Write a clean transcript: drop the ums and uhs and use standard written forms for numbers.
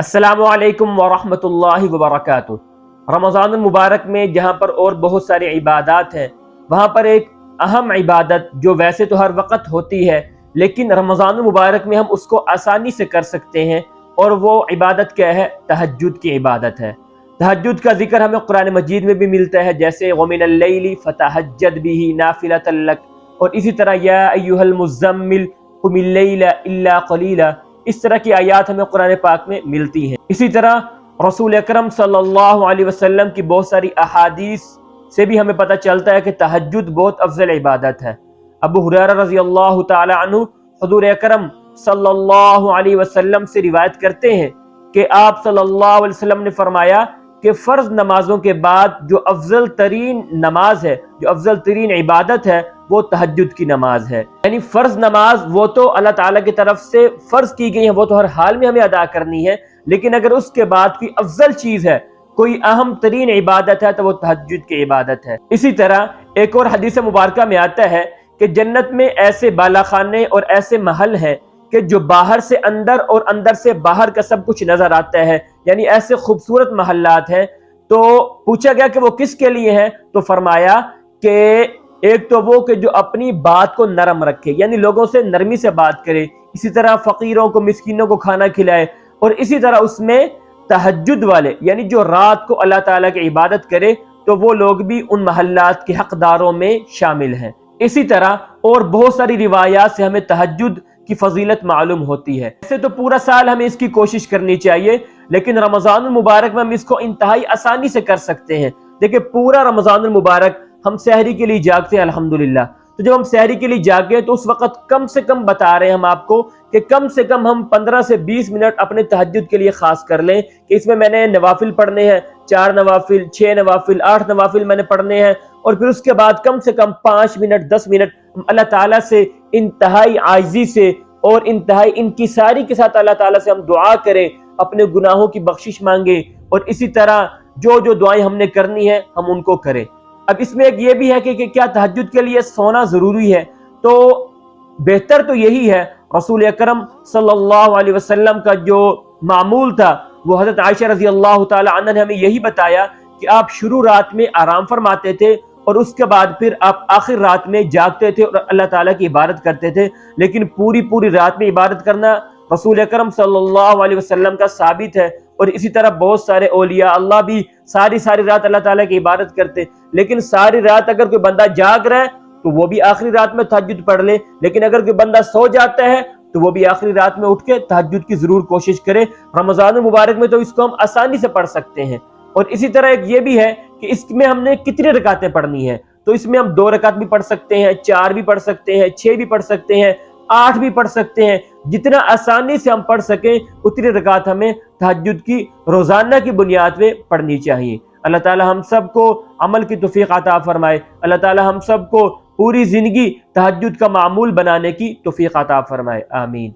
السلام علیکم ورحمۃ اللہ وبرکاتہ۔ رمضان المبارک میں جہاں پر اور بہت ساری عبادات ہیں، وہاں پر ایک اہم عبادت جو ویسے تو ہر وقت ہوتی ہے لیکن رمضان المبارک میں ہم اس کو آسانی سے کر سکتے ہیں، اور وہ عبادت کیا ہے؟ تہجد کی عبادت ہے۔ تہجد کا ذکر ہمیں قرآن مجید میں بھی ملتا ہے، جیسے وَمِنَ اللَّيْلِ فَتَہَجَّدْ بِهِ نَافِلَةً لَكَ، اور اسی طرح یا ایھا المزمل قم اللیل الا قلیلا، اس طرح کی آیات ہمیں قرآن پاک میں ملتی ہیں۔ اسی طرح رسول اکرم صلی اللہ علیہ وسلم کی بہت ساری احادیث سے بھی ہمیں پتہ چلتا ہے کہ تہجد بہت افضل عبادت ہے۔ ابو ہریرہ رضی اللہ تعالی عنہ حضور اکرم صلی اللہ علیہ وسلم سے روایت کرتے ہیں کہ آپ صلی اللہ علیہ وسلم نے فرمایا کہ فرض نمازوں کے بعد جو افضل ترین نماز ہے، جو افضل ترین عبادت ہے، وہ تہجد کی نماز ہے۔ یعنی فرض نماز وہ تو اللہ تعالیٰ کی طرف سے فرض کی گئی ہے، وہ تو ہر حال میں ہمیں ادا کرنی ہے، لیکن اگر اس کے بعد کوئی افضل چیز ہے، کوئی اہم ترین عبادت ہے، تو وہ تہجد کی عبادت ہے۔ اسی طرح ایک اور حدیث مبارکہ میں آتا ہے کہ جنت میں ایسے بالا خانے اور ایسے محل ہیں کہ جو باہر سے اندر اور اندر سے باہر کا سب کچھ نظر آتا ہے، یعنی ایسے خوبصورت محلات ہیں۔ تو پوچھا گیا کہ وہ کس کے لیے ہیں؟ تو فرمایا کہ ایک تو وہ کہ جو اپنی بات کو نرم رکھے، یعنی لوگوں سے نرمی سے بات کرے، اسی طرح فقیروں کو، مسکینوں کو کھانا کھلائے، اور اسی طرح اس میں تہجد والے، یعنی جو رات کو اللہ تعالیٰ کی عبادت کرے، تو وہ لوگ بھی ان محلات کے حقداروں میں شامل ہیں۔ اسی طرح اور بہت ساری روایات سے ہمیں تہجد کی فضیلت معلوم ہوتی ہے۔ ایسے تو پورا سال ہمیں اس کی کوشش کرنی چاہیے، لیکن رمضان المبارک میں ہم اس کو انتہائی آسانی سے کر سکتے ہیں۔ دیکھیں، پورا رمضان المبارک ہم سحری کے لیے جاگتے ہیں الحمدللہ، تو جب ہم سحری کے لیے جاگے تو اس وقت کم سے کم بتا رہے ہیں ہم آپ کو کہ کم سے کم ہم 15 سے 20 منٹ اپنے تہجد کے لیے خاص کر لیں کہ اس میں نے نوافل پڑھنے ہیں، 4 نوافل، 6 نوافل، 8 نوافل میں نے پڑھنے ہیں، اور پھر اس کے بعد کم سے کم 5 منٹ 10 منٹ ہم اللہ تعالیٰ سے انتہائی عاجزی سے اور انتہائی انکساری کے ساتھ اللہ تعالیٰ سے ہم دعا کریں، اپنے گناہوں کی بخشش مانگیں، اور اسی طرح جو دعائیں ہم نے کرنی ہے ہم ان کو کریں۔ اب اس میں ایک یہ بھی ہے کہ کیا تہجد کے لیے سونا ضروری ہے؟ تو بہتر تو یہی ہے، رسول اکرم صلی اللہ علیہ وسلم کا جو معمول تھا، وہ حضرت عائشہ رضی اللہ تعالی عنہ نے ہمیں یہی بتایا کہ آپ شروع رات میں آرام فرماتے تھے، اور اس کے بعد پھر آپ آخر رات میں جاگتے تھے اور اللہ تعالیٰ کی عبادت کرتے تھے۔ لیکن پوری رات میں عبادت کرنا رسول اکرم صلی اللہ علیہ وسلم کا ثابت ہے، اور اسی طرح بہت سارے اولیاء اللہ بھی ساری رات اللہ تعالیٰ کی عبادت کرتے۔ لیکن ساری رات اگر کوئی بندہ جاگ رہا ہے تو وہ بھی آخری رات میں تہجد پڑھ لے، لیکن اگر کوئی بندہ سو جاتا ہے تو وہ بھی آخری رات میں اٹھ کے تہجد کی ضرور کوشش کرے۔ رمضان المبارک میں تو اس کو ہم آسانی سے پڑھ سکتے ہیں۔ اور اسی طرح ایک یہ بھی ہے کہ اس میں ہم نے کتنی رکعتیں پڑھنی ہیں، تو اس میں ہم 2 رکعت بھی پڑھ سکتے ہیں، 4 بھی پڑھ سکتے ہیں، 6 بھی پڑھ سکتے ہیں، 8 بھی پڑھ سکتے ہیں۔ جتنا آسانی سے ہم پڑھ سکیں اتنی رکعت ہمیں تہجد کی روزانہ کی بنیاد پہ پڑھنی چاہیے۔ اللہ تعالی ہم سب کو عمل کی توفیق عطا فرمائے۔ اللہ تعالی ہم سب کو پوری زندگی تہجد کا معمول بنانے کی توفیق عطا فرمائے۔ آمین۔